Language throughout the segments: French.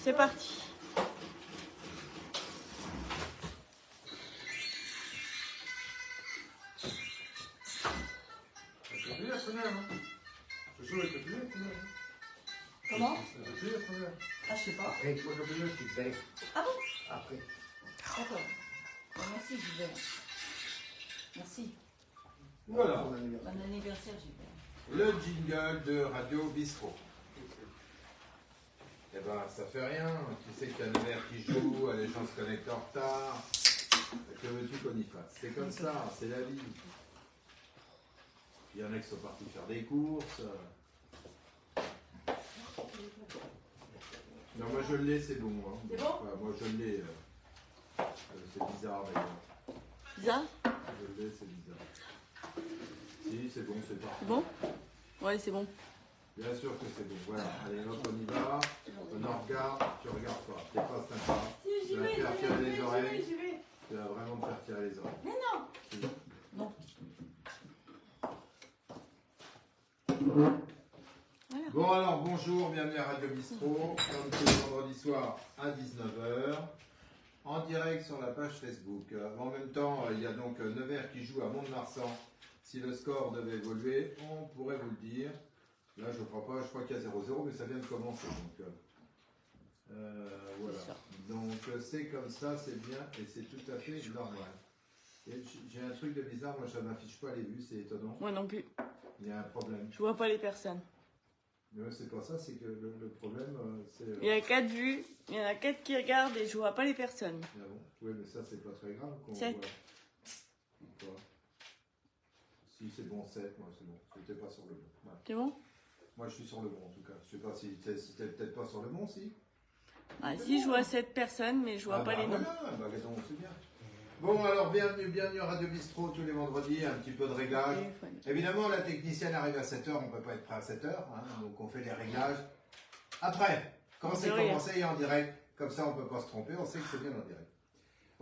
c'est parti. Comment? Ah, je sais pas. Après, toi, le bleu, tu fais. Ah bon? Après. D'accord. Bon, merci, Gilbert. Merci. Voilà, Bon anniversaire, Gilbert. le jingle de Radio Bistrot. Eh ben, ça fait rien. Tu sais qu'il y a une mère qui joue, les gens se connectent en retard. Que veux-tu qu'on y fasse? C'est comme ça, c'est la vie. Il y en a qui sont partis faire des courses. Non, moi je l'ai, c'est bon. Hein. C'est bon? Enfin, moi je l'ai. C'est bizarre d'ailleurs. Bizarre? Je l'ai, c'est bizarre. Si, c'est bon, c'est parti. C'est bon? Ouais, c'est bon. Bien sûr que c'est bon. Voilà, allez, hop, on y va. On en regarde. Tu regardes pas. T'es pas sympa. Si, Tu vas te faire tirer les oreilles. j'y vais. Tu vas vraiment te faire tirer les oreilles. Mais non! Si. Non. Bon alors, bonjour, bienvenue à Radio Bistrot, comme tous les vendredis soirs à 19 h, en direct sur la page Facebook. En même temps, il y a donc Nevers qui joue à Mont-de-Marsan. Si le score devait évoluer, on pourrait vous le dire. Là, je crois pas, je crois qu'il y a 0-0, mais ça vient de commencer. Donc, voilà. Donc, c'est comme ça, c'est bien, et c'est tout à fait normal. Et j'ai un truc de bizarre, moi, ça ne m'affiche pas les vues, c'est étonnant. Moi non plus. Il y a un problème. Je vois pas les personnes. Mais c'est pas ça, c'est que le problème, c'est... Il y a 4 vues, il y en a 4 qui regardent et je vois pas les personnes. Ah bon? Oui, mais ça, c'est pas très grave qu'on voit. 7. Quoi? Si c'est bon, 7, moi c'est bon. J'étais pas sur le bon. Voilà. C'est bon? Moi, je suis sur le bon, en tout cas. Je sais pas si t'es peut-être pas sur le bon, si? Ah si, je vois 7 personnes, mais je vois pas les noms. Voilà, bah, donc, c'est bien. Bon, alors, bienvenue à Radio Bistrot tous les vendredis, un petit peu de réglage. Téléphone. Évidemment, la technicienne arrive à 7 h, on peut pas être prêt à 7 h, hein, donc on fait les réglages après. Quand c'est commencé et en direct, comme ça on peut pas se tromper, on sait que c'est bien en direct.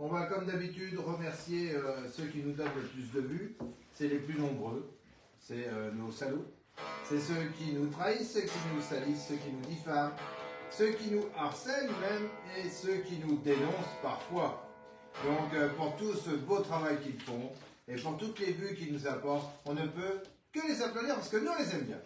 On va comme d'habitude remercier ceux qui nous donnent le plus de vues, c'est les plus nombreux, c'est nos salauds, c'est ceux qui nous trahissent, ceux qui nous salissent, ceux qui nous diffament, ceux qui nous harcèlent même et ceux qui nous dénoncent parfois. Donc pour tout ce beau travail qu'ils font et pour toutes les vues qu'ils nous apportent, on ne peut que les applaudir parce que nous on les aime bien.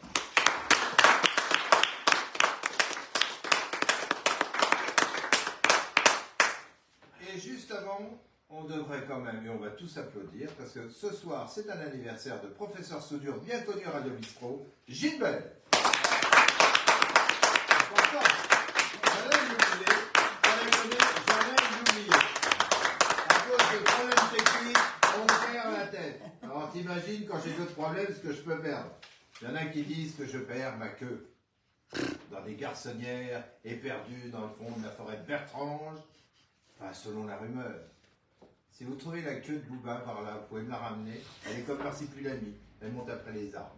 Et juste avant, on devrait quand même, et on va tous applaudir, parce que ce soir c'est un anniversaire de professeur soudure bien connu à Radio Bistrot, Gilbert. Alors t'imagines quand j'ai d'autres problèmes ce que je peux perdre. Il y en a qui disent que je perds ma queue dans des garçonnières éperdues dans le fond de la forêt de Bertrange. Enfin, selon la rumeur. Si vous trouvez la queue de Bouba par là, vous pouvez me la ramener. Elle est comme Marsipulami. Elle monte après les arbres.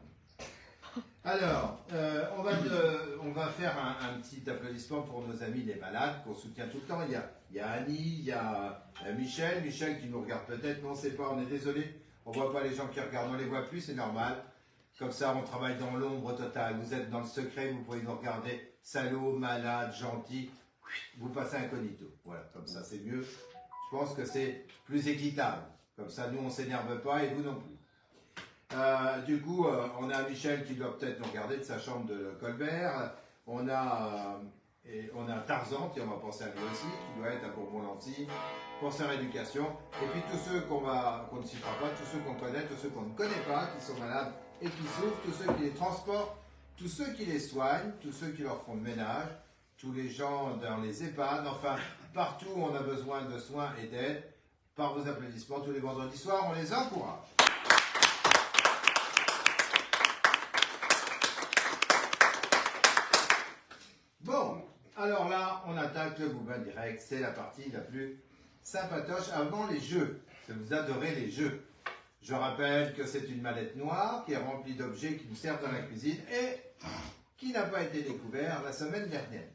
Alors, on va faire un petit applaudissement pour nos amis les malades qu'on soutient tout le temps. Il y a Annie, il y a Michel qui nous regarde peut-être, mais on ne sait pas, on est désolé. On ne voit pas les gens qui regardent, on ne les voit plus, c'est normal. Comme ça, on travaille dans l'ombre totale. Vous êtes dans le secret, vous pouvez nous regarder. Salaud, malade, gentil, vous passez incognito. Voilà, comme ça, c'est mieux. Je pense que c'est plus équitable. Comme ça, nous, on ne s'énerve pas et vous non plus. Du coup, on a Michel qui doit peut-être nous regarder de sa chambre de Colbert. On a Tarzan, qui on va penser à lui aussi, qui doit être à Bourbon-Lanty pour sa rééducation. Et puis tous ceux qu'on ne citera pas, tous ceux qu'on connaît, tous ceux qu'on ne connaît pas, qui sont malades et qui souffrent, tous ceux qui les transportent, tous ceux qui les soignent, tous ceux qui leur font le ménage, tous les gens dans les EHPAD, enfin partout où on a besoin de soins et d'aide. Par vos applaudissements tous les vendredis soirs, on les encourage. Bon, alors là, on attaque le Boubin direct. C'est la partie la plus sympatoche avant les jeux. Si vous adorez les jeux. Je rappelle que c'est une mallette noire qui est remplie d'objets qui nous servent dans la cuisine et qui n'a pas été découvert la semaine dernière.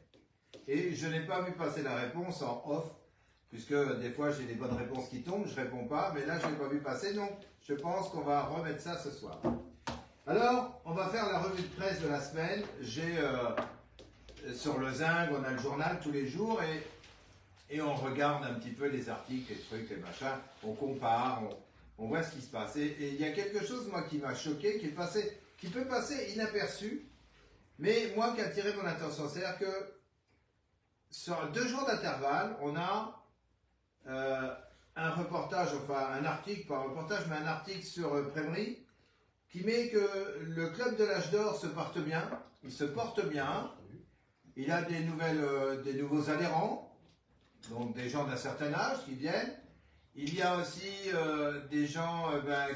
Et je n'ai pas vu passer la réponse en off, puisque des fois j'ai des bonnes réponses qui tombent, je ne réponds pas, mais là je n'ai pas vu passer, donc je pense qu'on va remettre ça ce soir. Alors, on va faire la revue de presse de la semaine. sur le Zinc, on a le journal tous les jours et on regarde un petit peu les articles, les trucs, les machins, on compare, on voit ce qui se passe. Et il y a quelque chose, moi, qui m'a choqué, qui peut passer inaperçu, mais moi, qui a attiré mon attention, c'est-à-dire que sur 2 jours d'intervalle, on a un reportage, enfin un article, pas un reportage, mais un article sur Prémery, qui met que le club de l'âge d'or se porte bien, il se porte bien, il a des nouveaux adhérents, donc des gens d'un certain âge qui viennent. Il y a aussi des gens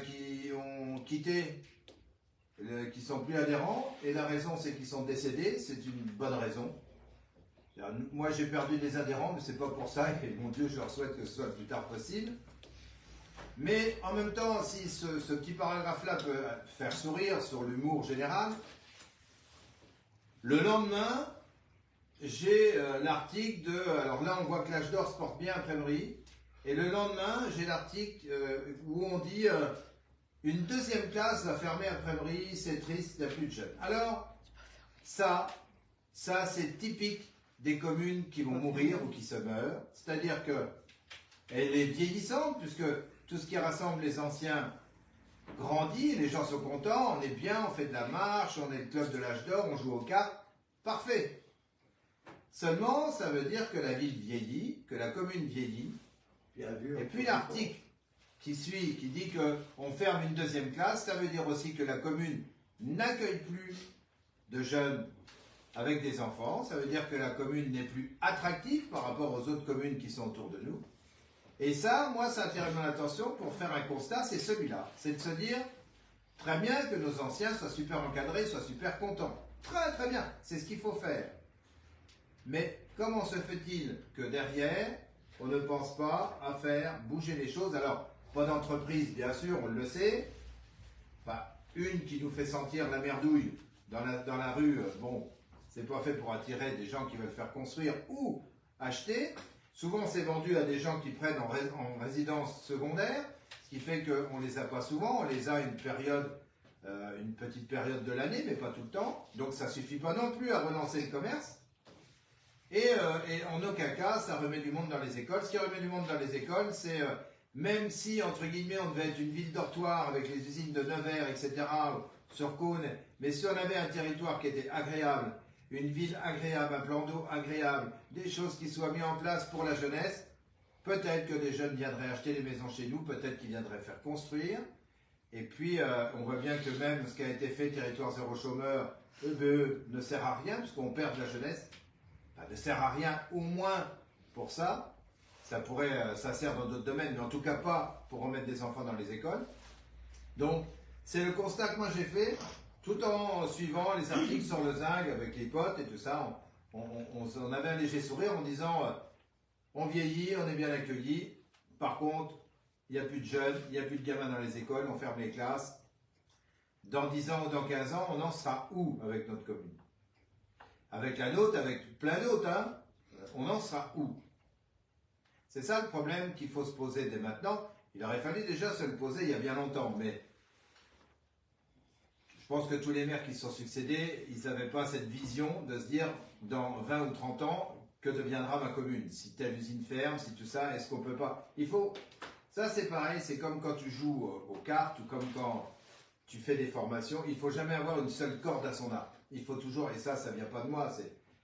qui ont quitté, qui sont plus adhérents, et la raison c'est qu'ils sont décédés, c'est une bonne raison. Moi j'ai perdu des adhérents, mais c'est pas pour ça, et mon Dieu, je leur souhaite que ce soit le plus tard possible. Mais en même temps, si ce petit paragraphe-là peut faire sourire sur l'humour général, le lendemain, j'ai l'article de... Alors là, on voit que l'âge d'or se porte bien à Prémery. Et le lendemain, j'ai l'article où on dit une 2e classe va fermer à Prémery, c'est triste, il n'y a plus de jeunes. Alors, ça c'est typique des communes qui vont mourir ou qui se meurent. C'est-à-dire que elle est vieillissante, puisque tout ce qui rassemble les anciens grandit, les gens sont contents, on est bien, on fait de la marche, on est le club de l'âge d'or, on joue aux cartes. Parfait. Seulement, ça veut dire que la ville vieillit, que la commune vieillit. Et puis l'article qui suit, qui dit qu'on ferme une 2e classe, ça veut dire aussi que la commune n'accueille plus de jeunes avec des enfants. Ça veut dire que la commune n'est plus attractive par rapport aux autres communes qui sont autour de nous. Et ça, moi, ça attire mon attention pour faire un constat, c'est celui-là. C'est de se dire, très bien que nos anciens soient super encadrés, soient super contents. Très très bien, c'est ce qu'il faut faire. Mais comment se fait-il que derrière, on ne pense pas à faire bouger les choses? Alors, pas d'entreprise, bien sûr, on le sait. Enfin, une qui nous fait sentir la merdouille dans la rue, bon, c'est pas fait pour attirer des gens qui veulent faire construire ou acheter. Souvent, c'est vendu à des gens qui prennent en résidence secondaire, ce qui fait qu'on ne les a pas souvent, on les a une petite période de l'année, mais pas tout le temps. Donc, ça ne suffit pas non plus à relancer le commerce. Et en aucun cas, ça remet du monde dans les écoles. Ce qui remet du monde dans les écoles, c'est même si, entre guillemets, on devait être une ville dortoir avec les usines de Nevers, etc., sur Cône, mais si on avait un territoire qui était agréable, une ville agréable, un plan d'eau agréable, des choses qui soient mises en place pour la jeunesse, peut-être que les jeunes viendraient acheter des maisons chez nous, peut-être qu'ils viendraient faire construire. Et puis, on voit bien que même ce qui a été fait, territoire zéro chômeur, EBE, ne sert à rien, puisqu'on perd de la jeunesse. Ça ne sert à rien, au moins pour ça. Ça sert dans d'autres domaines, mais en tout cas pas pour remettre des enfants dans les écoles. Donc, c'est le constat que moi j'ai fait, tout en suivant les articles sur le Zinc avec les potes et tout ça. On avait un léger sourire en disant on vieillit, on est bien accueillis. Par contre, il n'y a plus de jeunes, il n'y a plus de gamins dans les écoles, on ferme les classes. Dans 10 ans ou dans 15 ans, on en sera où avec notre commune? Avec la nôtre, avec plein d'autres, hein, on en sera où? C'est ça le problème qu'il faut se poser dès maintenant. Il aurait fallu déjà se le poser il y a bien longtemps, mais je pense que tous les maires qui se sont succédés, ils n'avaient pas cette vision de se dire dans 20 ou 30 ans, que deviendra ma commune? Si telle usine ferme, si tout ça, est-ce qu'on peut pas? Ça c'est pareil, c'est comme quand tu joues aux cartes ou comme quand tu fais des formations, il ne faut jamais avoir une seule corde à son arc. Il faut toujours, et ça vient pas de moi,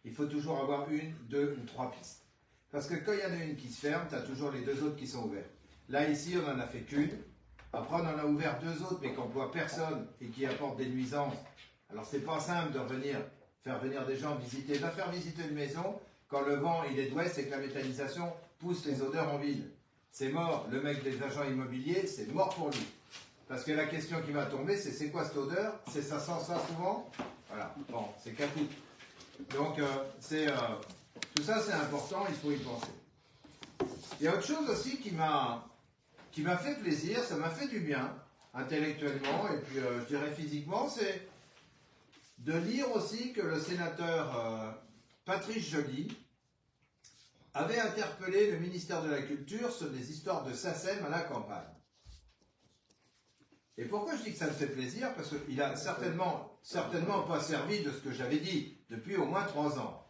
il faut toujours avoir 1, 2 ou 3 pistes. Parce que quand il y en a une qui se ferme, tu as toujours les 2 autres qui sont ouvertes. Là, ici, on n'en a fait qu'une. Après, on en a ouvert 2 autres, mais qui n'emploient personne et qui apportent des nuisances. Alors, c'est pas simple de faire venir des gens visiter. Va faire visiter une maison quand le vent il est d'ouest et que la méthanisation pousse les odeurs en ville. C'est mort. Le mec des agents immobiliers, c'est mort pour lui. Parce que la question qui va tomber, c'est quoi cette odeur? C'est ça sent ça souvent? Voilà. Bon, c'est capoute. Donc, tout ça, c'est important, il faut y penser. Il y a autre chose aussi qui m'a fait plaisir, ça m'a fait du bien, intellectuellement, et puis je dirais physiquement, c'est de lire aussi que le sénateur Patrice Joly avait interpellé le ministère de la Culture sur des histoires de SACEM à la campagne. Et pourquoi je dis que ça me fait plaisir? Parce qu'il a certainement pas servi de ce que j'avais dit depuis au moins 3 ans.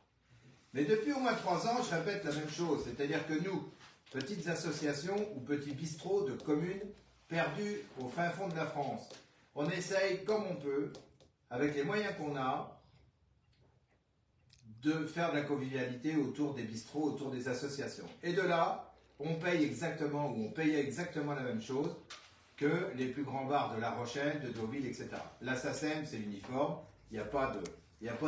Mais depuis au moins 3 ans, je répète la même chose. C'est-à-dire que nous, petites associations ou petits bistrots de communes perdus au fin fond de la France, on essaye comme on peut, avec les moyens qu'on a, de faire de la convivialité autour des bistrots, autour des associations. Et de là, on paye exactement, ou on payait exactement la même chose que les plus grands bars de La Rochelle, de Deauville, etc. La SACEM, c'est uniforme, il n'y a pas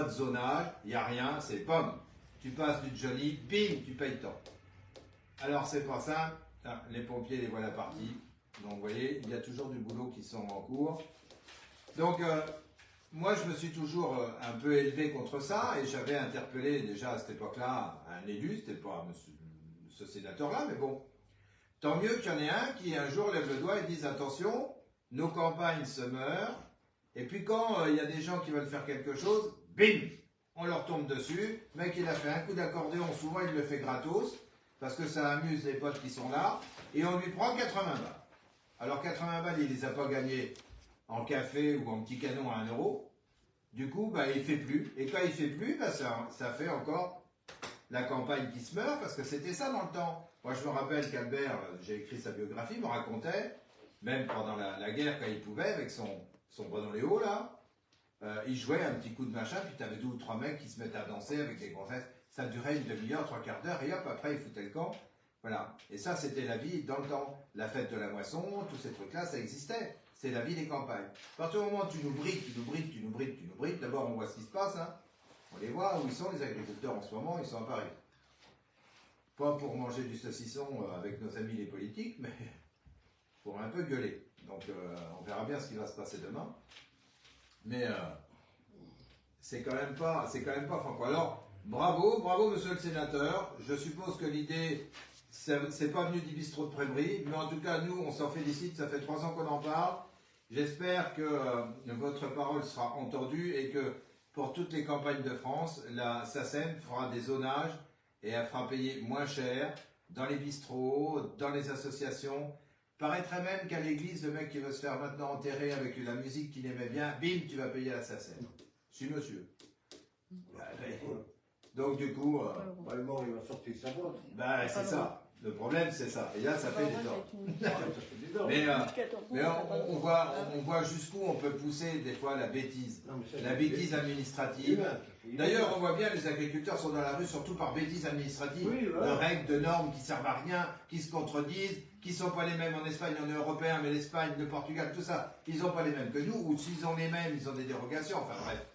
de zonage, il n'y a rien, c'est pomme. Tu passes du Johnny, bim, tu payes tant. Alors c'est pas simple, les pompiers les voilà partis. Donc vous voyez, il y a toujours du boulot qui sont en cours. Donc moi je me suis toujours un peu élevé contre ça et j'avais interpellé déjà à cette époque-là un élu, c'était pas ce sénateur-là, mais bon. Tant mieux qu'il y en ait un qui un jour lève le doigt et dise attention, nos campagnes se meurent, et puis quand il y a des gens qui veulent faire quelque chose, bim, on leur tombe dessus. Le mec il a fait un coup d'accordéon, souvent il le fait gratos, parce que ça amuse les potes qui sont là, et on lui prend 80 balles. Alors 80 balles, il les a pas gagnés en café ou en petit canon à 1 euro. Du coup, bah, il fait plus. Et quand il fait plus, bah, ça fait encore la campagne qui se meurt, parce que c'était ça dans le temps. Moi, je me rappelle qu'Albert, j'ai écrit sa biographie, me racontait, même pendant la guerre, quand il pouvait, avec son Renault Léo, là, il jouait un petit coup de machin, puis tu avais 2 ou 3 mecs qui se mettaient à danser avec des grossesses. Ça durait une demi-heure, 3/4 d'heure, et hop, après, ils foutaient le camp. Voilà. Et ça, c'était la vie dans le temps. La fête de la moisson, tous ces trucs-là, ça existait. C'est la vie des campagnes. À partir du moment où tu nous briques, d'abord, on voit ce qui se passe, hein. On les voit, où ils sont, les agriculteurs, en ce moment, ils sont à Paris. Pas pour manger du saucisson avec nos amis les politiques, mais pour un peu gueuler. Donc on verra bien ce qui va se passer demain. Mais c'est quand même pas franco. Alors, bravo monsieur le sénateur. Je suppose que l'idée, c'est pas venu du bistrot de Prémery, mais en tout cas, nous, on s'en félicite, ça fait 3 ans qu'on en parle. J'espère que votre parole sera entendue et que pour toutes les campagnes de France, la SACEM fera des zonages et elle fera payer moins cher dans les bistrots, dans les associations. Paraîtrait même qu'à l'église, le mec qui veut se faire maintenant enterrer avec la musique qu'il aimait bien, bim, tu vas payer la SACEM. Si monsieur. Donc du coup... le mort, il va sortir sa boîte. Ben, c'est ça. Le problème, c'est ça. Et là, ça fait des dents. Mais on voit jusqu'où on peut pousser des fois la bêtise. La bêtise administrative. D'ailleurs, on voit bien les agriculteurs sont dans la rue surtout par bêtise administrative. Oui, voilà. De règles, de normes qui servent à rien, qui se contredisent, qui ne sont pas les mêmes en Espagne, on est européen, mais l'Espagne, le Portugal, tout ça, ils n'ont pas les mêmes que nous. Ou s'ils ont les mêmes, ils ont des dérogations. Enfin bref,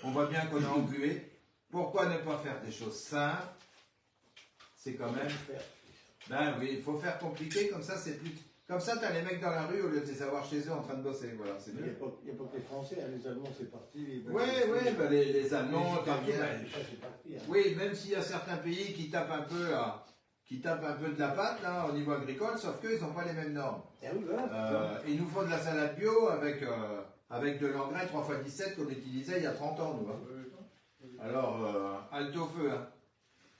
on voit bien qu'on a englué. Pourquoi ne pas faire des choses simples? C'est quand même... Ben oui, il faut faire compliqué, comme ça c'est plus... Comme ça, t'as les mecs dans la rue au lieu de les avoir chez eux en train de bosser, voilà, c'est Il mieux. n'y a pas que les Français, hein, les Allemands c'est parti. Oui, ben les Allemands, c'est parti. Hein. oui, même s'il y a certains pays qui tapent un peu de la patte, là, au niveau agricole, sauf qu'eux, ils n'ont pas les mêmes normes. Oui, voilà, ils nous font de la salade bio avec de l'engrais 3x17 qu'on utilisait il y a 30 ans, nous. Hein. Alors, halte au feu, hein.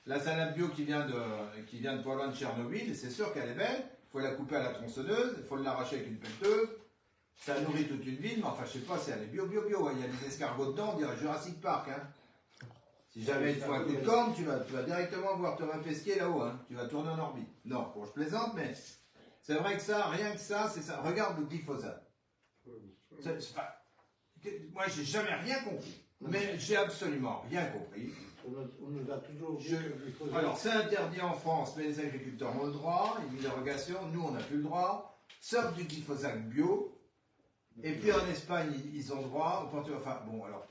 La salade bio qui vient de pas loin de Tchernobyl, c'est sûr qu'elle est belle. Il faut la couper à la tronçonneuse, il faut l'arracher avec une pelleteuse. Ça nourrit toute une ville, mais enfin, je sais pas si elle est bio. Il y a des escargots dedans, on dirait Jurassic Park. Hein. Si jamais il te faut un coup de corne, tu vas directement voir Thomas Pesquet là-haut. Hein. Tu vas tourner en orbite. Non, bon, je plaisante, mais c'est vrai que ça, rien que ça, c'est ça. Regarde le glyphosate. Moi, j'ai jamais rien compris. Mais j'ai absolument rien compris. On nous a toujours dit Alors, c'est interdit en France, mais les agriculteurs ont le droit, il y a une dérogation, nous, on n'a plus le droit, sauf du glyphosate bio. Et puis en Espagne, ils ont le droit. Enfin, bon, alors,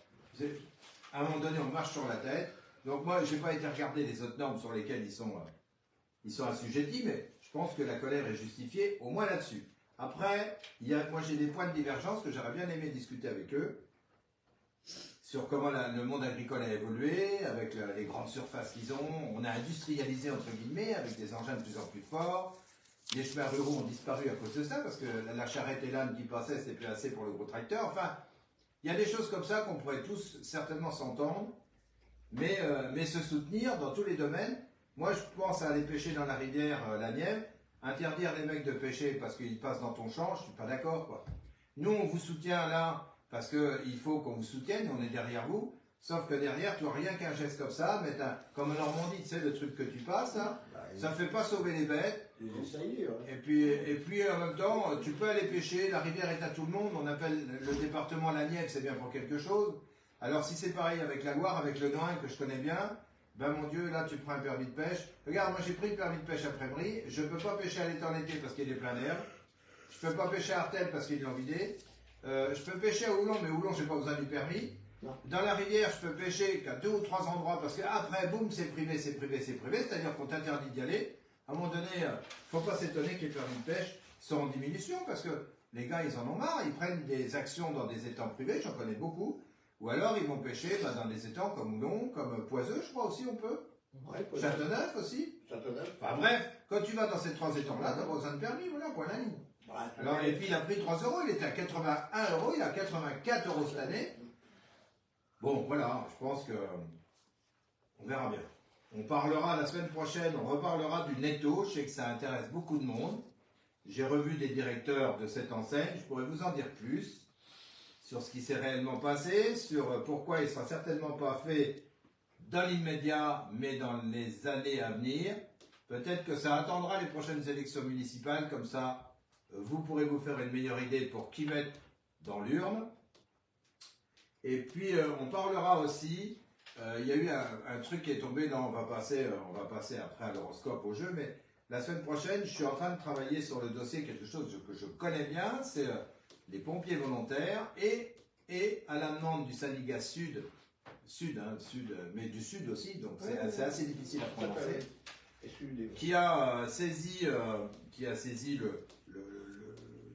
à un moment donné, on marche sur la tête. Donc, moi, je n'ai pas été regarder les autres normes sur lesquelles ils sont assujettis, mais je pense que la colère est justifiée, au moins là-dessus. Après, moi, j'ai des points de divergence que j'aurais bien aimé discuter avec eux. Sur comment le monde agricole a évolué, avec les grandes surfaces qu'ils ont. On a industrialisé, entre guillemets, avec des engins de plus en plus forts. Les chemins ruraux ont disparu à cause de ça, parce que la charrette et l'âne qui passaient, c'était plus assez pour le gros tracteur. Enfin, il y a des choses comme ça qu'on pourrait tous certainement s'entendre, mais se soutenir dans tous les domaines. Moi, je pense à aller pêcher dans la rivière la Nièvre, interdire les mecs de pêcher parce qu'ils passent dans ton champ, je suis pas d'accord, quoi. Nous, on vous soutient là, parce qu'il faut qu'on vous soutienne, on est derrière vous. Sauf que derrière, tu vois rien qu'un geste comme ça, mais comme en Normandie, tu sais, le truc que tu passes, hein, ça ne fait pas sauver les bêtes. Ça y est, Et puis en même temps, tu peux aller pêcher, la rivière est à tout le monde, on appelle le département la Nièvre, c'est bien pour quelque chose. Alors si c'est pareil avec la Loire, avec le Noin que je connais bien, ben mon Dieu, là tu prends un permis de pêche. Regarde, moi j'ai pris le permis de pêche après Brie, je ne peux pas pêcher à l'étang l'été parce qu'il est plein d'air. Je ne peux pas pêcher à Artel parce qu'ils l'ont vidé. Je peux pêcher à Oulon, mais Oulon, j'ai pas besoin du permis. Non. Dans la rivière, je peux pêcher qu'à 2 ou 3 endroits parce qu'après, boum, c'est privé, c'est privé, c'est privé. C'est-à-dire qu'on t'interdit d'y aller. À un moment donné, il ne faut pas s'étonner que les permis de pêche sont en diminution parce que les gars, ils en ont marre. Ils prennent des actions dans des étangs privés, j'en connais beaucoup. Ou alors, ils vont pêcher dans des étangs comme Oulon, comme Poiseux, je crois aussi, on peut. Ouais, Châteauneuf aussi. Châteauneuf. Enfin bref, quand tu vas dans ces 3 étangs-là, tu n'as pas besoin de permis, voilà, point la ligne. Ouais, Alors, et puis il a pris 3 euros, il était à 81 euros, il a 84 euros cette année. Bon, voilà, je pense que on verra bien. On parlera la semaine prochaine, on reparlera du netto, je sais que ça intéresse beaucoup de monde. J'ai revu des directeurs de cette enseigne, je pourrais vous en dire plus sur ce qui s'est réellement passé, sur pourquoi il ne sera certainement pas fait dans l'immédiat, mais dans les années à venir. Peut-être que ça attendra les prochaines élections municipales, comme ça, vous pourrez vous faire une meilleure idée pour qui mettre dans l'urne. Et puis, on parlera aussi, il y a eu un truc qui est tombé, là on va passer après à l'horoscope au jeu, mais la semaine prochaine, je suis en train de travailler sur le dossier, quelque chose que je connais bien, c'est les pompiers volontaires, et à la demande du syndicat Sud, mais du Sud aussi, donc c'est assez difficile à prononcer, qui a saisi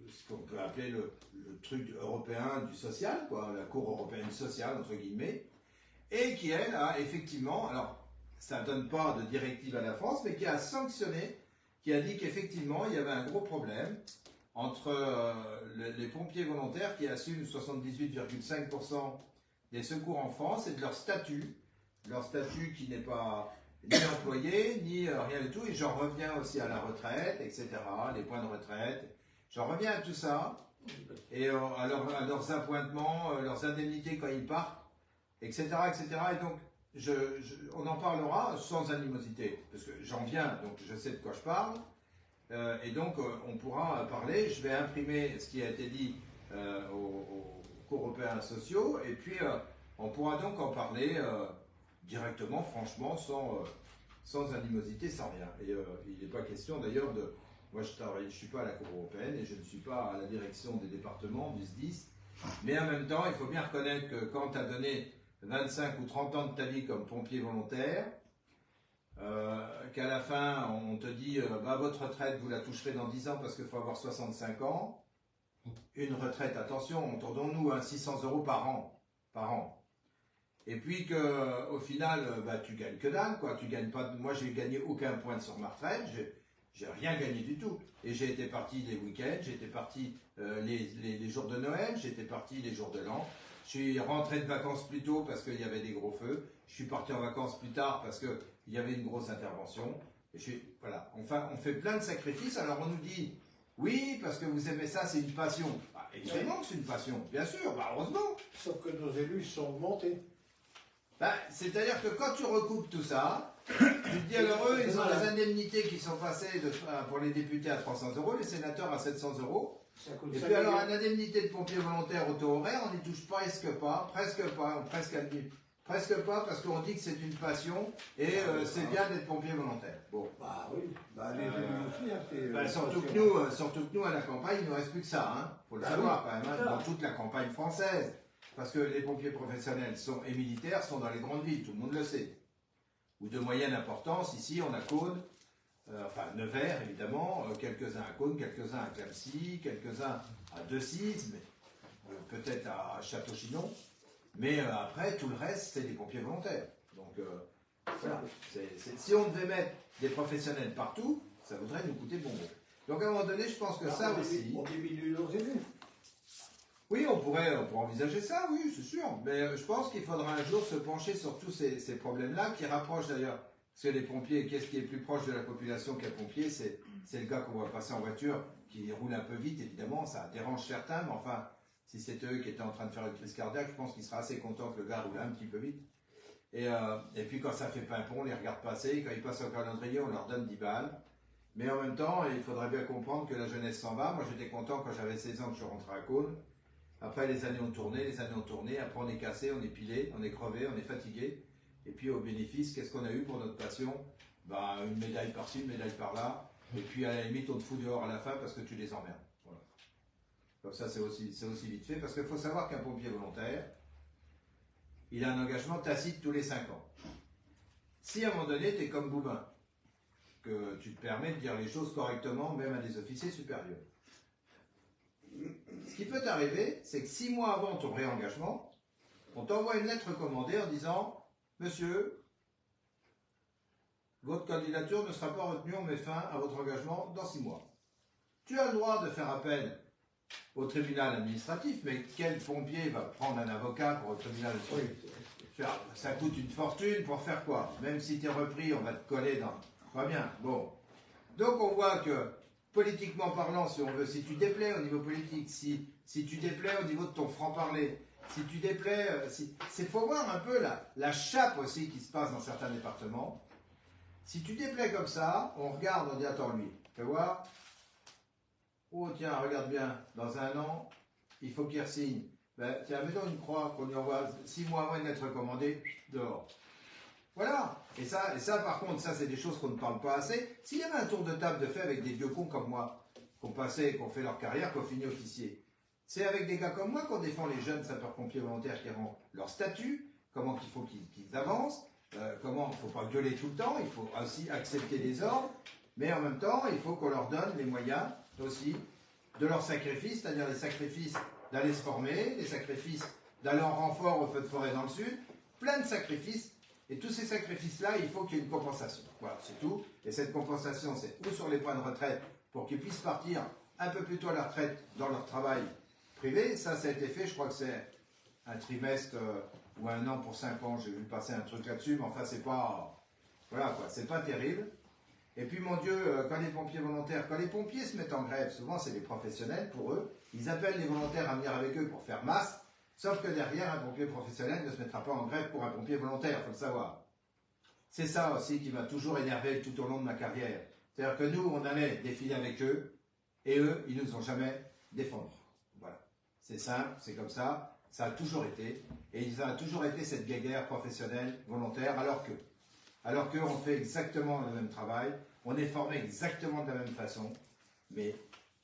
ce qu'on peut appeler le truc européen du social, quoi, la Cour européenne sociale, entre guillemets, et qui, elle, a effectivement, alors, ça ne donne pas de directive à la France, mais qui a sanctionné, qui a dit qu'effectivement, il y avait un gros problème entre les pompiers volontaires qui assument 78,5% des secours en France et de leur statut qui n'est pas ni employé, ni rien du tout, et j'en reviens aussi à la retraite, etc., les points de retraite, j'en reviens à tout ça, et à leurs appointements, leurs indemnités quand ils partent, etc., etc., et donc on en parlera sans animosité, parce que j'en viens, donc je sais de quoi je parle, et donc on pourra parler, je vais imprimer ce qui a été dit aux co-européens sociaux, et puis on pourra donc en parler directement, franchement, sans animosité, sans rien. Et il n'est pas question d'ailleurs de... Moi je ne suis pas à la Cour européenne et je ne suis pas à la direction des départements, du SDIS, mais en même temps, il faut bien reconnaître que quand tu as donné 25 ou 30 ans de ta vie comme pompier volontaire, qu'à la fin, on te dit votre retraite, vous la toucherez dans 10 ans parce qu'il faut avoir 65 ans. Une retraite, attention, entendons-nous, 600 € par an. Et puis qu'au final, tu gagnes que dalle, quoi. Tu gagnes pas. Moi, j'ai gagné aucun point sur ma retraite, j'ai rien gagné du tout. Et j'ai été parti les week-ends, j'ai été parti les jours de Noël, j'ai été parti les jours de l'an. Je suis rentré de vacances plus tôt parce qu'il y avait des gros feux. Je suis parti en vacances plus tard parce qu'il y avait une grosse intervention. Et voilà. Enfin, on fait plein de sacrifices. Alors on nous dit, oui, parce que vous aimez ça, c'est une passion. Bah, évidemment que c'est une passion, bien sûr, heureusement. Sauf que nos élus sont augmentés. C'est-à-dire que quand tu recoupes tout ça, tu te dis alors eux, ils ont des indemnités qui sont passées pour les députés à 300 €, les sénateurs à 700 €. Et puis alors, une indemnité de pompier volontaire au taux horaire, on n'y touche presque pas, parce qu'on dit que c'est une passion et c'est bien d'être pompier volontaire. Bon. Bah oui, les élus aussi. Surtout que nous, à la campagne, il ne nous reste plus que ça, hein. Faut le savoir quand même, dans toute la campagne française. Parce que les pompiers professionnels et militaires sont dans les grandes villes, tout le monde le sait. Ou de moyenne importance, ici on a Caunes, Nevers évidemment, quelques-uns à Caunes, quelques-uns à Clamecy, quelques-uns à Decize, mais peut-être à Château-Chinon. Mais après, tout le reste, c'est des pompiers volontaires. Donc voilà, si on devait mettre des professionnels partout, ça voudrait nous coûter bonbon. Donc à un moment donné, je pense que ça aussi... On diminue nos élus. Oui, on pourrait envisager ça, oui, c'est sûr. Mais je pense qu'il faudra un jour se pencher sur tous ces problèmes-là, qui rapprochent d'ailleurs, parce que les pompiers, qu'est-ce qui est plus proche de la population qu'un pompier? C'est le gars qu'on voit passer en voiture, qui roule un peu vite, évidemment, ça dérange certains, mais enfin, si c'était eux qui étaient en train de faire une crise cardiaque, je pense qu'il sera assez content que le gars roule un petit peu vite. Et puis quand ça fait pimpon, on les regarde passer. Quand ils passent au calendrier, on leur donne 10 balles. Mais en même temps, il faudrait bien comprendre que la jeunesse s'en va. Moi, j'étais content quand j'avais 16 ans que je rentrais à Cône. Après, les années ont tourné, Après, on est cassé, on est pilé, on est crevé, on est fatigué. Et puis, au bénéfice, qu'est-ce qu'on a eu pour notre passion? Bah, une médaille par-ci, une médaille par-là. Et puis, à la limite, on te fout dehors à la fin parce que tu les emmerdes. Voilà. Comme ça, c'est aussi vite fait. Parce qu'il faut savoir qu'un pompier volontaire, il a un engagement tacite tous les 5 ans. Si à un moment donné, tu es comme Boubin, que tu te permets de dire les choses correctement, même à des officiers supérieurs. Ce qui peut t'arriver, c'est que 6 mois avant ton réengagement, on t'envoie une lettre recommandée en disant « Monsieur, votre candidature ne sera pas retenue, on met fin à votre engagement dans 6 mois. » Tu as le droit de faire appel au tribunal administratif, mais quel pompier va prendre un avocat pour le tribunal administratif? Ça coûte une fortune pour faire quoi? Même si tu es repris, on va te coller dans... Pas bien, bon. Donc on voit que, politiquement parlant, si on veut, si tu déplais au niveau politique, si tu déplais au niveau de ton franc-parler, si tu déplais... C'est faut voir un peu la chape aussi qui se passe dans certains départements. Si tu déplais comme ça, on regarde, on dit, attends lui, fais voir. Oh tiens, regarde bien, dans 1 an, il faut qu'il re-signe. Ben, tiens, mettons une croix qu'on lui envoie 6 mois avant une lettre recommandée, dehors. Voilà. Et ça, par contre, ça, c'est des choses qu'on ne parle pas assez. S'il y avait un tour de table de fait avec des vieux cons comme moi, qui ont fait leur carrière, qui ont fini officier, c'est avec des gars comme moi qu'on défend les jeunes sapeurs-pompiers volontaires qui ont leur statut, comment il faut qu'ils avancent, comment il ne faut pas gueuler tout le temps, il faut aussi accepter les ordres, mais en même temps, il faut qu'on leur donne les moyens aussi de leur sacrifice, c'est-à-dire les sacrifices d'aller se former, les sacrifices d'aller en renfort au feu de forêt dans le sud, plein de sacrifices. Et tous ces sacrifices-là, il faut qu'il y ait une compensation. Voilà, c'est tout. Et cette compensation, c'est ou sur les points de retraite, pour qu'ils puissent partir un peu plus tôt à la retraite dans leur travail privé. Ça a été fait, je crois que c'est un trimestre ou 1 an pour 5 ans. J'ai vu passer un truc là-dessus, mais enfin, c'est pas... Voilà, quoi, c'est pas terrible. Et puis, mon Dieu, quand les pompiers volontaires, quand les pompiers se mettent en grève, souvent, c'est des professionnels pour eux. Ils appellent les volontaires à venir avec eux pour faire masse. Sauf que derrière, un pompier professionnel ne se mettra pas en grève pour un pompier volontaire, il faut le savoir. C'est ça aussi qui m'a toujours énervé tout au long de ma carrière. C'est-à-dire que nous, on allait défiler avec eux, et eux, ils ne nous ont jamais défendus. Voilà. C'est simple, c'est comme ça, ça a toujours été, et ça a toujours été cette guéguerre professionnelle, volontaire, alors qu'on fait exactement le même travail, on est formé exactement de la même façon, mais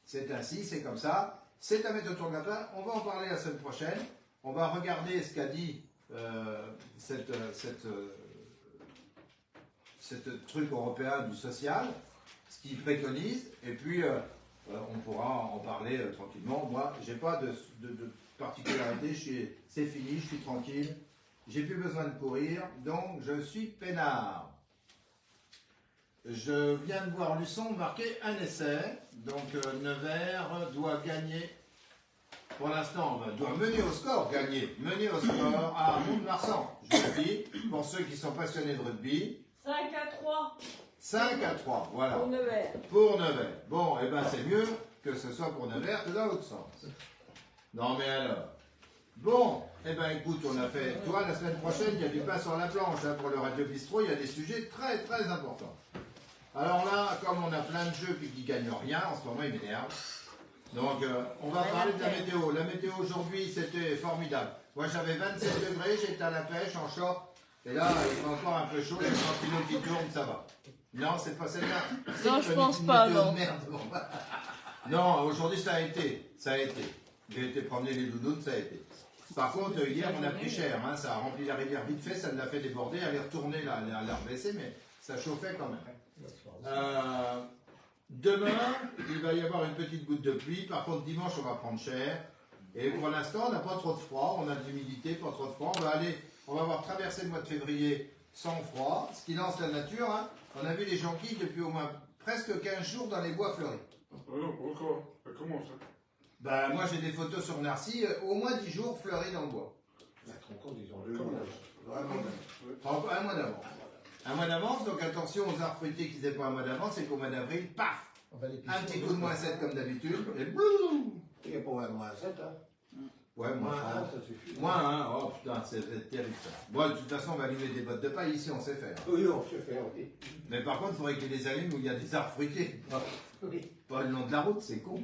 c'est ainsi, c'est comme ça, c'est à mettre autour de la table, on va en parler la semaine prochaine. On va regarder ce qu'a dit cette truc européen du social, ce qu'il préconise, et puis on pourra en parler tranquillement. Moi, j'ai pas de particularité, c'est fini, je suis tranquille, j'ai plus besoin de courir, donc je suis peinard. Je viens de voir Luçon marquer un essai, donc Nevers doit gagner. Pour l'instant, on doit mener au score, gagner, mener au score à Mont-de-Marsan. Je le dis, pour ceux qui sont passionnés de rugby. 5-3. 5-3, voilà. Pour Nevers. Pour Nevers. Bon, et ben c'est mieux que ce soit pour Nevers que dans l'autre sens. Non mais alors. Bon, et ben écoute, on a fait. Toi, la semaine prochaine, il y a du pain sur la planche. Hein, pour le Radio Bistro, il y a des sujets très très importants. Alors là, comme on a plein de jeux puis qui ne gagnent rien, en ce moment, ils m'énervent. Donc, on va parler de la météo. La météo aujourd'hui, c'était formidable. Moi, j'avais 27 degrés, j'étais à la pêche en short. Et là, il fait encore un peu chaud, les champignons qui tournent, ça va. Non, c'est pas celle-là. Non, je pense pas, non. Merde, bon. Non, aujourd'hui, ça a été. Ça a été. J'ai été promener les doudounes, ça a été. Par contre, hier, on a pris cher. Hein, ça a rempli la rivière vite fait, ça l'a fait déborder. Elle est retournée, là, elle a rebaissé, mais ça chauffait quand même. Demain, il va y avoir une petite goutte de pluie. Par contre, dimanche, on va prendre cher. Et pour l'instant, on n'a pas trop de froid. On a de l'humidité, pas trop de froid. On va avoir traversé le mois de février sans froid, ce qui lance la nature. Hein. On a vu les jonquilles depuis au moins presque 15 jours dans les bois fleuris. Comment ça? Ben, moi, j'ai des photos sur Narcy, au moins 10 jours fleuris dans le bois. Ils ont le Un mois d'avance. Un mois d'avance, donc attention aux arbres fruitiers qui n'étaient pas un mois d'avance, et qu'au mois d'avril, paf, un petit coup de moins 7 comme d'habitude, et boum. Il n'y a pas moins 7, hein. Ouais, Moins moins 1, 30. ça suffit. Moins 1, oh putain, c'est terrible ça. Bon, de toute façon, on va allumer des bottes de paille ici, on sait faire. Oui, on sait faire, oui. Mais par contre, il faudrait qu'il les allume où il y a des arbres fruitiers. Oui. Pas le long de la route, c'est con.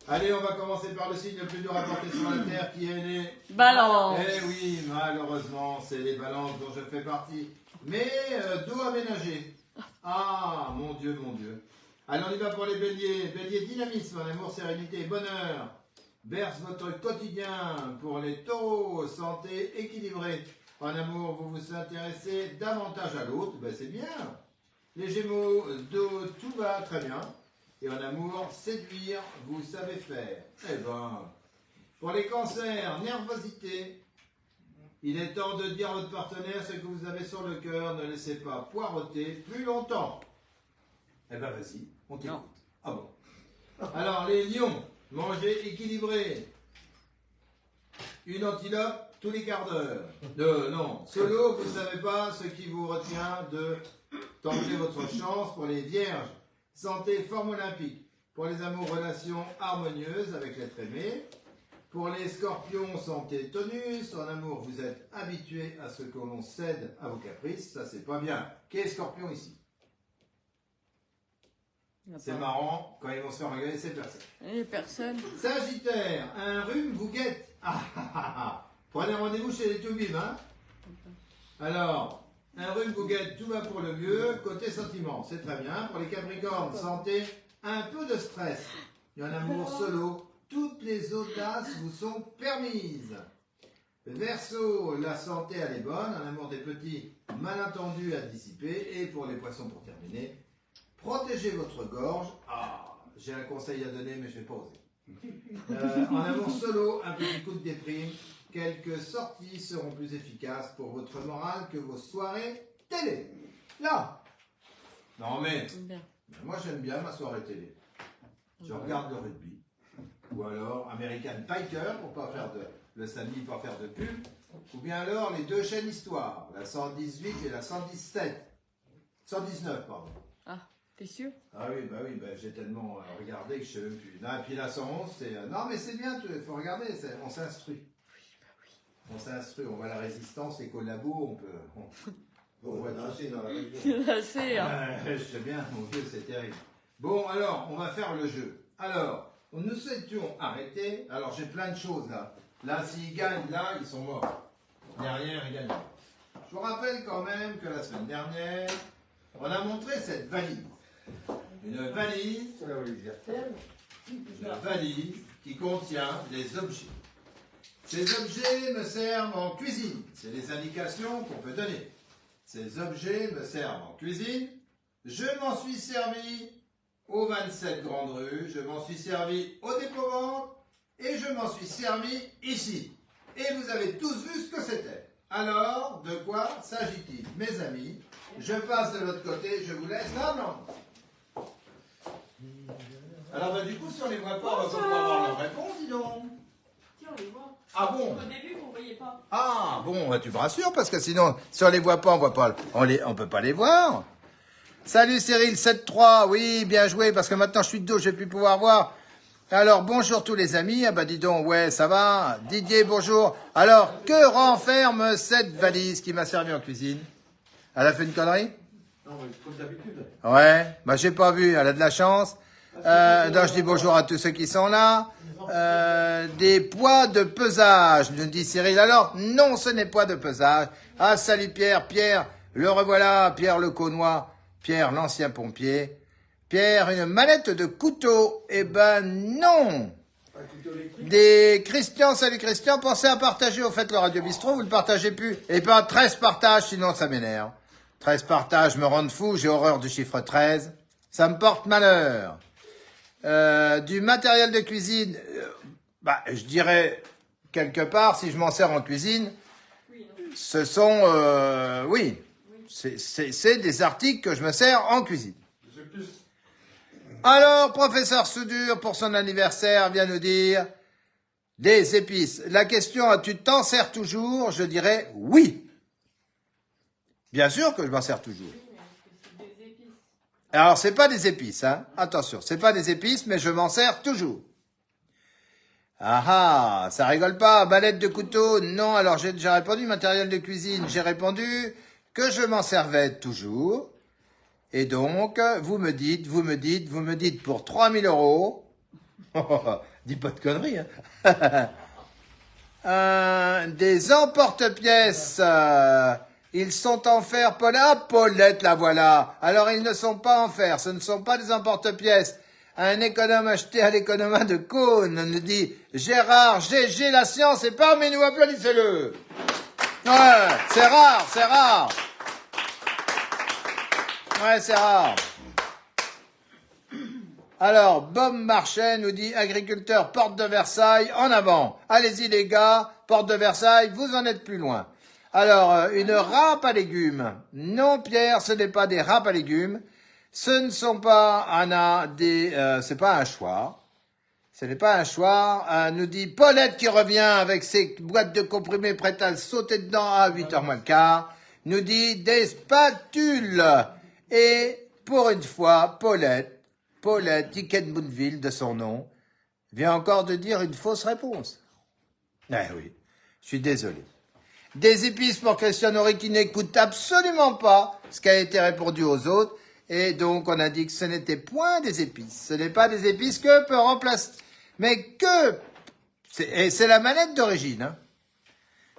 Allez, on va commencer par le signe le plus dur à porter sur la terre qui est les... Balance. Eh oui, malheureusement, c'est les balances dont je fais partie. Mais dos aménagé. Ah, mon Dieu, mon Dieu. Allez, on y va pour les béliers. Bélier, dynamisme, en amour, sérénité et bonheur. Berce votre quotidien. Pour les taureaux, santé équilibrée. En amour, vous vous intéressez davantage à l'autre. Ben, c'est bien. Les gémeaux, dos, tout va très bien. Et en amour, séduire, vous savez faire. Eh ben, pour les cancers, nervosité. Il est temps de dire à votre partenaire ce que vous avez sur le cœur. Ne laissez pas poireauter plus longtemps. Eh ben, vas-y, on t'écoute. Ah bon. Alors, les lions, manger équilibré. Une antilope tous les quarts d'heure. Non, solo, vous ne savez pas ce qui vous retient de tenter votre chance. Pour les vierges. Santé, forme olympique. Pour les amours, relations harmonieuses avec l'être aimé. Pour les scorpions, santé, tonus. En amour, vous êtes habitué à ce que l'on cède à vos caprices. Ça, c'est pas bien. Qui est scorpion ici? C'est marrant, quand ils vont se faire regarder, c'est personne. Et personne. Sagittaire, un rhume vous guette. Prenez rendez-vous chez les Toubib, hein. Alors, un rhume vous guette, tout va pour le mieux. Côté sentiment, c'est très bien. Pour les Capricornes, santé, un peu de stress. Et en amour solo, toutes les audaces vous sont permises. Verseau, la santé elle est bonne. En amour des petits malentendus à dissiper. Et pour les poissons, pour terminer, protégez votre gorge. Ah, j'ai un conseil à donner, mais je ne vais pas oser. En amour solo, un petit coup de déprime. Quelques sorties seront plus efficaces pour votre morale que vos soirées télé. Là. Non mais, moi j'aime bien ma soirée télé. Je regarde le rugby. Ou alors American Piker, pour pas faire le samedi, pas faire de pub. Ou bien alors les deux chaînes histoire, la 118 et la 117. 119, pardon. Ah, t'es sûr? Ah oui, j'ai tellement regardé que je ne sais même plus. Non, et puis la 111, c'est... non, mais c'est bien, il faut regarder, on s'instruit. On s'instruit, on voit la résistance, les collabos, on peut... On va danser dans la région. C'est assez, hein. Je sais bien, mon Dieu, c'est terrible. Bon, alors, on va faire le jeu. Alors, nous étions arrêtés. Alors, j'ai plein de choses, là. Là, s'ils gagnent, là, ils sont morts. Derrière, ils gagnent. Je vous rappelle quand même que la semaine dernière, on a montré cette valise. Une valise... C'est la valise RTL. Une valise qui contient des objets. Ces objets me servent en cuisine. C'est les indications qu'on peut donner. Ces objets me servent en cuisine. Je m'en suis servi aux 27 Grandes Rues. Je m'en suis servi au dépôt-vente. Et je m'en suis servi ici. Et vous avez tous vu ce que c'était. Alors, de quoi s'agit-il? Mes amis, je passe de l'autre côté. Je vous laisse. Non. Alors, du coup, si on les voit pas, on va pas pouvoir avoir leur réponse, dis donc. Tiens, on les voit. Ah bon? Au début, vous ne voyez pas. Ah bon, bah, tu me rassures, parce que sinon, si on les voit pas, on peut pas les voir. Salut Cyril, 7-3, oui, bien joué, parce que maintenant je suis de dos, je vais plus pouvoir voir. Alors, bonjour tous les amis, ah bah dis donc, ouais, ça va. Didier, bonjour. Alors, que renferme cette valise qui m'a servi en cuisine? Elle a fait une connerie? Non, mais comme d'habitude. Ouais, bah j'ai pas vu, elle a de la chance. Donc je dis bonjour à tous ceux qui sont là. Des poids de pesage, nous dit Cyril. Alors, non, ce n'est pas de pesage. Ah, salut Pierre, le revoilà, Pierre le Caunois, Pierre l'ancien pompier. Pierre, une mallette de couteau. Eh ben non. Un couteau électrique. Des Christian, salut Christian, pensez à partager au fait le Radio Bistrot, vous le partagez plus. Et pas 13 partages, sinon ça m'énerve. 13 partages me rendent fou, j'ai horreur du chiffre 13. Ça me porte malheur. Du matériel de cuisine, je dirais quelque part, si je m'en sers en cuisine, ce sont, c'est des articles que je me sers en cuisine. Alors, professeur Soudure, pour son anniversaire, vient nous dire des épices. La question, tu t'en sers toujours? Je dirais oui. Bien sûr que je m'en sers toujours. Alors, c'est pas des épices, hein. Attention, c'est pas des épices, mais je m'en sers toujours. Ah ah, ça rigole pas. Balette de couteau, non. Alors j'ai répondu matériel de cuisine. J'ai répondu que je m'en servais toujours. Et donc, vous me dites pour 3000 €. Dis pas de conneries, hein. Des emporte-pièces. Ils sont en fer, Paulette. Ah, Paulette, la voilà. Alors, ils ne sont pas en fer. Ce ne sont pas des emporte-pièces. Un économe acheté à l'économa de Cône nous dit Gérard, GG, la science est parmi nous. Applaudissez-le. Ouais, c'est rare, c'est rare. Ouais, c'est rare. Alors, Bob Marchais nous dit agriculteur, porte de Versailles, en avant. Allez-y les gars, porte de Versailles, vous en êtes plus loin. Alors, une râpe à légumes. Non, Pierre, ce n'est pas des râpes à légumes. Ce ne sont pas, Anna, c'est pas un choix. Ce n'est pas un choix. Nous dit Paulette qui revient avec ses boîtes de comprimés prêtes à sauter dedans à 8h moins le quart. Nous dit des spatules. Et pour une fois, Paulette Hickenbounville de son nom, vient encore de dire une fausse réponse. Eh oui, je suis désolé. Des épices pour Christian Horry qui n'écoute absolument pas ce qui a été répondu aux autres. Et donc, on a dit que ce n'était point des épices. Ce n'est pas des épices que peut remplacer. Mais que... Et c'est la mallette d'origine. Hein.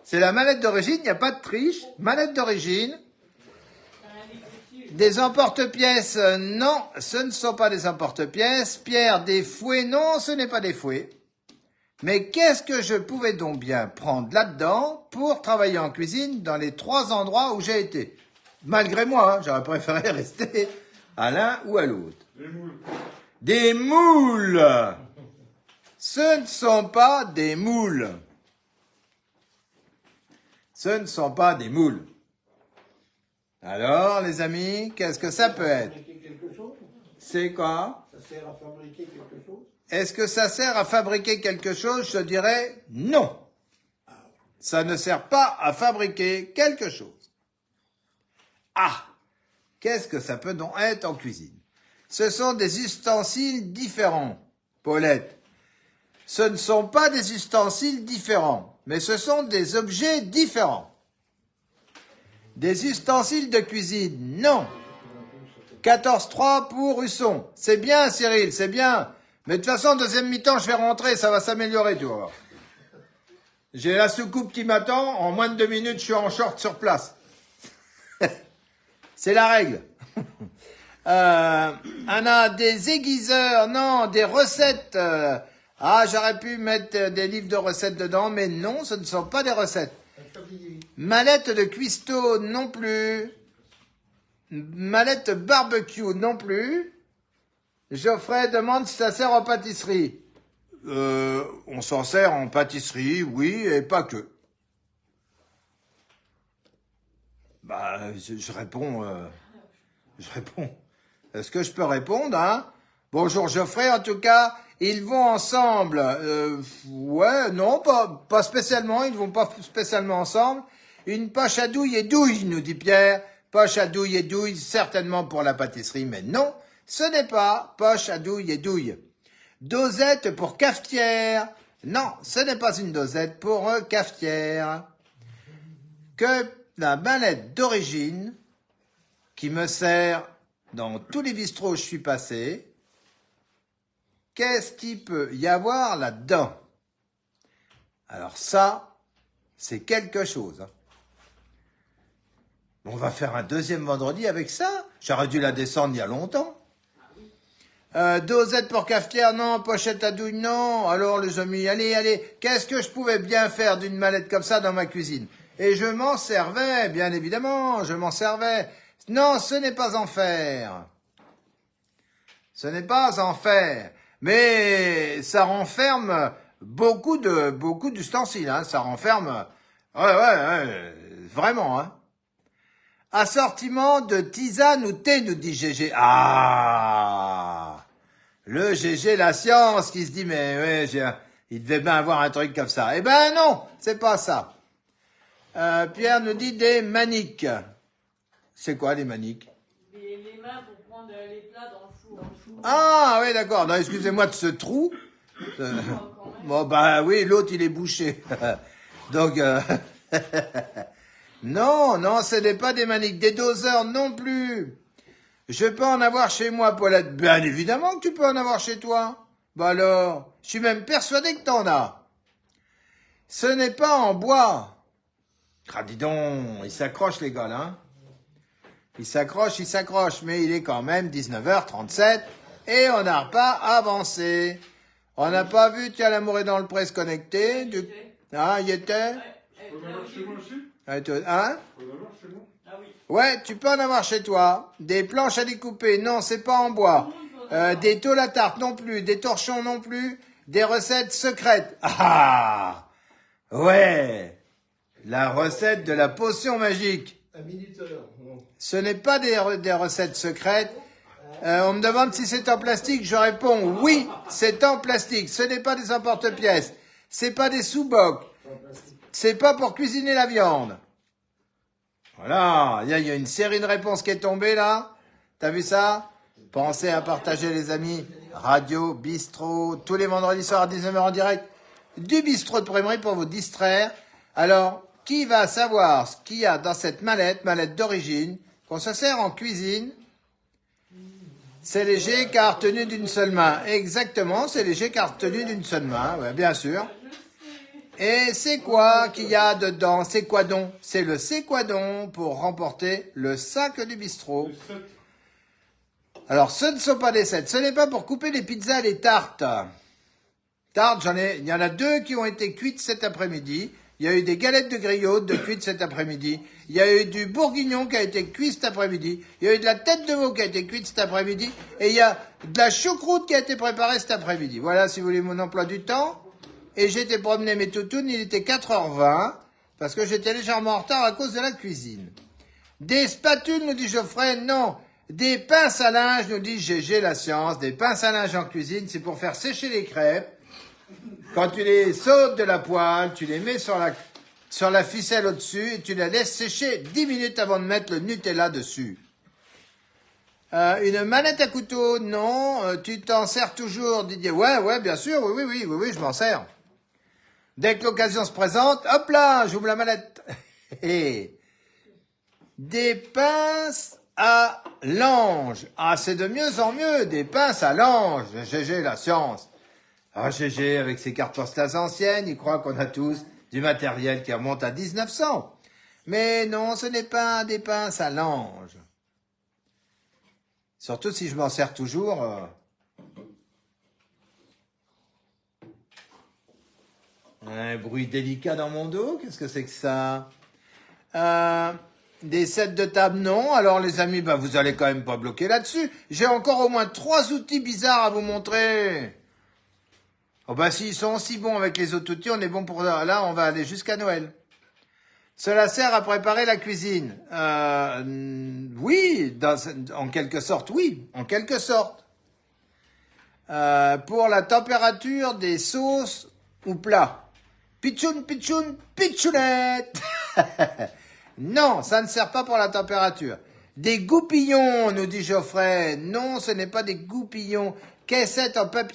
C'est la mallette d'origine, il n'y a pas de triche. Mallette d'origine. Des emporte-pièces, non, ce ne sont pas des emporte-pièces. Pierre, des fouets, non, ce n'est pas des fouets. Mais qu'est-ce que je pouvais donc bien prendre là-dedans pour travailler en cuisine dans les 3 endroits où j'ai été? Malgré moi, hein, j'aurais préféré rester à l'un ou à l'autre. Des moules. Des moules. Ce ne sont pas des moules. Ce ne sont pas des moules. Alors, les amis, qu'est-ce que ça peut être? C'est quoi? Ça sert à fabriquer quelque chose? Est-ce que ça sert à fabriquer quelque chose? Je dirais non. Ça ne sert pas à fabriquer quelque chose. Ah! Qu'est-ce que ça peut donc être en cuisine? Ce sont des ustensiles différents, Paulette. Ce ne sont pas des ustensiles différents, mais ce sont des objets différents. Des ustensiles de cuisine, non. 14-3 pour Husson. C'est bien, Cyril, c'est bien. Mais de toute façon, deuxième mi-temps, je vais rentrer, ça va s'améliorer, tu vois. J'ai la soucoupe qui m'attend, en moins de 2 minutes, je suis en short sur place. C'est la règle. Anna, des aiguiseurs, non, des recettes. J'aurais pu mettre des livres de recettes dedans, mais non, ce ne sont pas des recettes. Mallette de cuistot, non plus. Mallette barbecue, non plus. Geoffrey demande si ça sert en pâtisserie. On s'en sert en pâtisserie, oui, et pas que. Je réponds. Est-ce que je peux répondre, hein? Bonjour Geoffrey, en tout cas, ils vont ensemble. Ouais, non, pas spécialement, ils vont pas spécialement ensemble. Une poche à douille et douille, nous dit Pierre. Poche à douille et douille, certainement pour la pâtisserie, mais non, ce n'est pas poche à douille et douille. Dosette pour cafetière. Non, ce n'est pas une dosette pour cafetière. Que la mallette d'origine qui me sert dans tous les bistrots où je suis passé. Qu'est-ce qu'il peut y avoir là-dedans? Alors ça, c'est quelque chose. Hein. On va faire un deuxième vendredi avec ça. J'aurais dû la descendre il y a longtemps. Dosette pour cafetière, non. Pochette à douille, non. Alors les amis, allez. Qu'est-ce que je pouvais bien faire d'une mallette comme ça dans ma cuisine? Et je m'en servais, bien évidemment, je m'en servais. Non, ce n'est pas en fer. Ce n'est pas en fer. Mais ça renferme beaucoup d'ustensiles, hein. Ça renferme... Ouais, vraiment, hein. Assortiment de tisane ou thé, nous dit Gégé. Ah! Le Gégé, la science, qui se dit, mais ouais, il devait bien avoir un truc comme ça. Eh ben non, c'est pas ça. Pierre nous dit des maniques. C'est quoi les maniques? Les mains pour prendre les plats dans le four. Ah oui, d'accord. Non, excusez-moi de ce trou. Quand même. Bon, bah oui, l'autre, il est bouché. Donc, non, non, ce n'est pas des maniques. Des doseurs non plus. Je peux en avoir chez moi, Paulette. Bien évidemment que tu peux en avoir chez toi. Bah alors, je suis même persuadé que t'en as. Ce n'est pas en bois. Ah, dis donc, ils s'accrochent, les gars, là. Hein. Ils s'accrochent, mais il est quand même 19h37 et on n'a pas avancé. On n'a pas vu, tiens, l'amour est dans le presse connecté. Ah, il était? Faut en avoir chez moi aussi? Hein? Faut en avoir chez moi? Ah oui. Ouais, tu peux en avoir chez toi. Des planches à découper, non, c'est pas en bois. Des tôles à tarte non plus, des torchons non plus, des recettes secrètes. Ah! Ouais! La recette de la potion magique. Un minuteur. Non. Ce n'est pas des recettes secrètes. On me demande si c'est en plastique. Je réponds oui, c'est en plastique. Ce n'est pas des emporte-pièces. C'est pas des sous-bocs. C'est pas pour cuisiner la viande. Voilà. Il y a une série de réponses qui est tombée là. T'as vu ça? Pensez à partager, les amis. Radio, bistrot, tous les vendredis soirs à 19h en direct. Du bistrot de Prémery pour vous distraire. Alors, qui va savoir ce qu'il y a dans cette mallette d'origine, qu'on se sert en cuisine? C'est léger car tenu d'une seule main. Exactement, c'est léger car tenu d'une seule main, ouais, bien sûr. Et c'est quoi qu'il y a dedans? C'est quoi donc? C'est le c'est quoi donc pour remporter le sac du bistrot. Les 7. Alors, ce ne sont pas des 7. Ce n'est pas pour couper les pizzas et les tartes. Tartes, il y en a 2 qui ont été cuites cet après-midi. Il y a eu des galettes de griotte de cuites cet après-midi. Il y a eu du bourguignon qui a été cuit cet après-midi. Il y a eu de la tête de veau qui a été cuite cet après-midi. Et il y a de la choucroute qui a été préparée cet après-midi. Voilà, si vous voulez, mon emploi du temps. Et j'ai été promener mes toutounes, il était 4h20, parce que j'étais légèrement en retard à cause de la cuisine. Des spatules, nous dit Geoffrey, non. Des pinces à linge, nous dit GG la science. Des pinces à linge en cuisine, c'est pour faire sécher les crêpes. Quand tu les sautes de la poêle, tu les mets sur la ficelle au-dessus et tu la laisses sécher 10 minutes avant de mettre le Nutella dessus. Une manette à couteau, non. Tu t'en sers toujours, Didier? Ouais, bien sûr, oui, je m'en sers. Dès que l'occasion se présente, hop là, j'ouvre la manette. Des pinces à lange. Ah, c'est de mieux en mieux, des pinces à lange. GG la science. Ah, GG, avec ses cartes postales anciennes, il croit qu'on a tous du matériel qui remonte à 1900. Mais non, ce n'est pas des pinces à lange. Surtout si je m'en sers toujours. Un bruit délicat dans mon dos, qu'est-ce que c'est que ça? Des sets de table, non. Alors les amis, vous allez quand même pas bloquer là-dessus. J'ai encore au moins 3 outils bizarres à vous montrer. Oh s'ils sont aussi bons avec les autres outils, on est bon pour là, on va aller jusqu'à Noël. Cela sert à préparer la cuisine. Oui, en quelque sorte, oui, en quelque sorte. Pour la température des sauces ou plats. Pitchoun, pitchounette. Non, ça ne sert pas pour la température. Des goupillons, nous dit Geoffrey. Non, ce n'est pas des goupillons. Caissette en papier